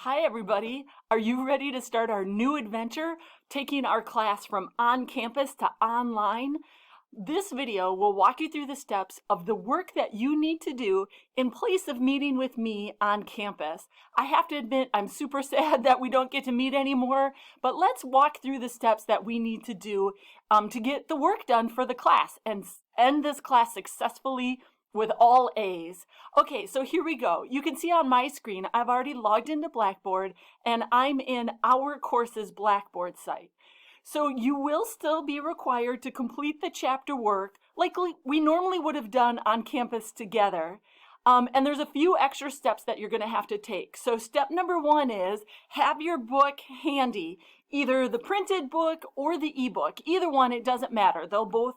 Hi everybody, are you ready to start our new adventure, taking our class from on campus to online? This video will walk you through the steps of the work that you need to do in place of meeting with me on campus. I have to admit, I'm super sad that we don't get to meet anymore, but let's walk through the steps that we need to do to get the work done for the class and end this class successfully with all A's. Okay, so here we go. You can see on my screen, I've already logged into Blackboard and I'm in our course's Blackboard site. So you will still be required to complete the chapter work like we normally would have done on campus together. And there's a few extra steps that you're going to have to take. So step number 1 is have your book handy, either the printed book or the ebook. Either one, it doesn't matter. They'll both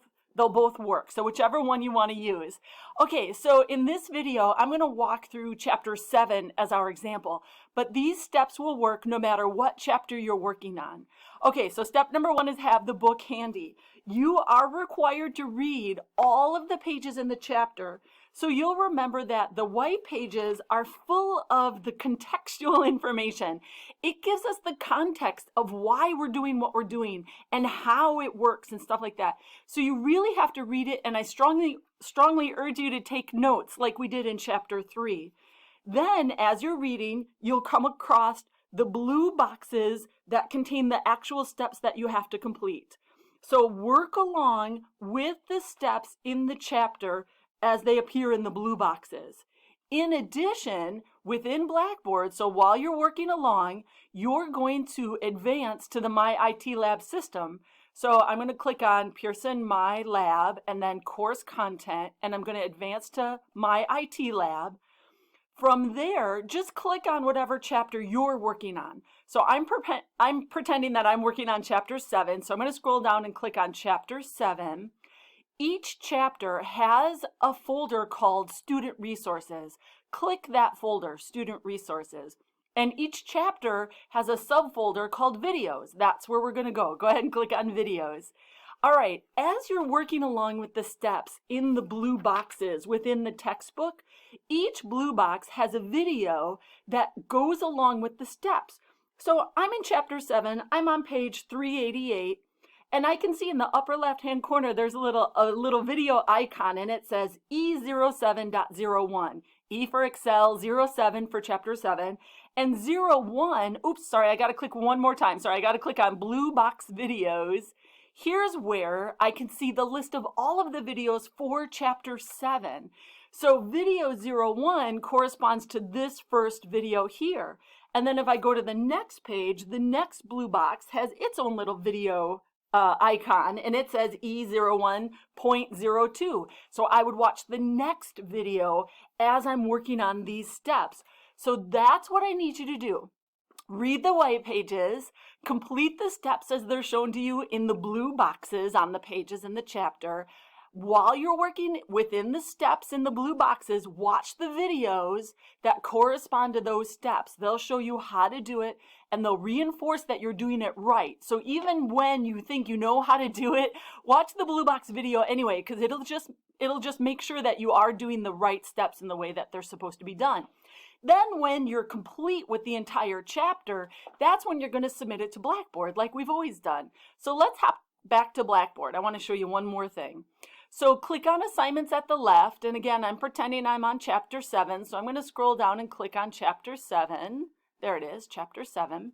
work, so whichever one you want to use. Okay, so in this video, I'm going to walk through chapter 7 as our example, but these steps will work no matter what chapter you're working on. Okay, so step number 1 is have the book handy. You are required to read all of the pages in the chapter, so you'll remember that the white pages are full of the contextual information. It gives us the context of why we're doing what we're doing and how it works and stuff like that. So you really have to read it, and I strongly urge you to take notes like we did in chapter 3. Then, as you're reading, you'll come across the blue boxes that contain the actual steps that you have to complete. So work along with the steps in the chapter as they appear in the blue boxes. In addition, within Blackboard, so while you're working along, you're going to advance to the MyITLab system. So I'm going to click on Pearson MyLab and then course content, and I'm going to advance to MyITLab. From there, just click on whatever chapter you're working on. So I'm pretending that I'm working on chapter 7, so I'm going to scroll down and click on chapter 7. Each chapter has a folder called Student Resources. Click that folder, Student Resources. And each chapter has a subfolder called Videos. That's where we're going to go. Go ahead and click on Videos. All right, as you're working along with the steps in the blue boxes within the textbook, each blue box has a video that goes along with the steps. So I'm in chapter 7, I'm on page 388, and I can see in the upper left-hand corner there's a little video icon, and it says E07.01. E for Excel, 07 for chapter 7, and 01, oops, sorry, I got to click one more time. Sorry, I got to click on Blue Box Videos. Here's where I can see the list of all of the videos for chapter 7. So video 01 corresponds to this first video here. And then if I go to the next page, the next blue box has its own little video icon, and it says E01.02. So I would watch the next video as I'm working on these steps. So that's what I need you to do. Read the white pages, complete the steps as they're shown to you in the blue boxes on the pages in the chapter. While you're working within the steps in the blue boxes, watch the videos that correspond to those steps. They'll show you how to do it, and they'll reinforce that you're doing it right. So even when you think you know how to do it, watch the blue box video anyway, because it'll just make sure that you are doing the right steps in the way that they're supposed to be done. Then when you're complete with the entire chapter, that's when you're going to submit it to Blackboard like we've always done. So let's hop back to Blackboard. I want to show you one more thing. So click on assignments at the left, and again, I'm pretending I'm on chapter 7, so I'm going to scroll down and click on chapter 7. There it is, chapter 7.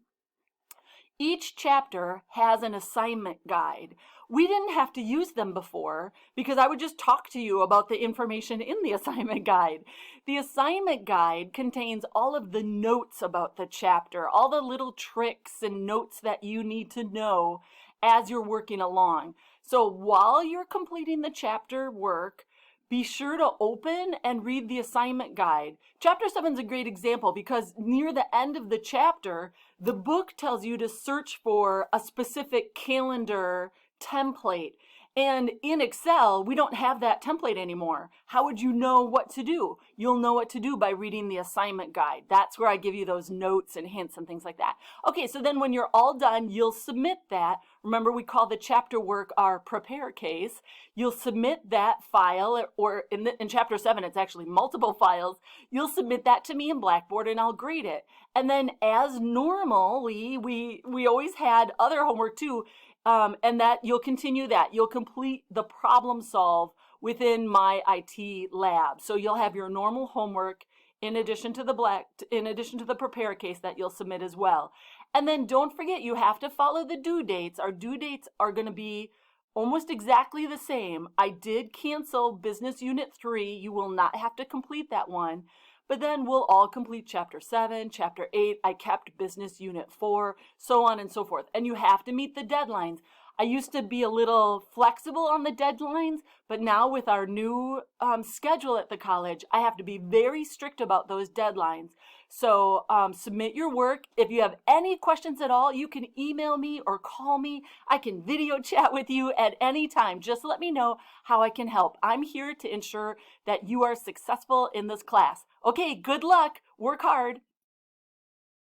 Each chapter has an assignment guide. We didn't have to use them before because I would just talk to you about the information in the assignment guide. The assignment guide contains all of the notes about the chapter, all the little tricks and notes that you need to know as you're working along. So while you're completing the chapter work, be sure to open and read the assignment guide. Chapter 7 is a great example because near the end of the chapter, the book tells you to search for a specific calendar template. And in Excel, we don't have that template anymore. How would you know what to do? You'll know what to do by reading the assignment guide. That's where I give you those notes and hints and things like that. Okay, so then when you're all done, you'll submit that. Remember, we call the chapter work our prepare case. You'll submit that file, or in chapter 7, it's actually multiple files. You'll submit that to me in Blackboard and I'll grade it. And then as normally, we always had other homework too. And that you'll continue that. You'll complete the problem solve within MyITLab. So you'll have your normal homework in addition to the prepare case that you'll submit as well. And then don't forget, you have to follow the due dates. Our due dates are going to be almost exactly the same. I did cancel Business Unit 3. You will not have to complete that one. But then we'll all complete Chapter 7, Chapter 8, I kept Business Unit 4, so on and so forth. And you have to meet the deadlines. I used to be a little flexible on the deadlines, but now with our new schedule at the college, I have to be very strict about those deadlines. So submit your work. If you have any questions at all, you can email me or call me. I can video chat with you at any time. Just let me know how I can help. I'm here to ensure that you are successful in this class. Okay, good luck. Work hard.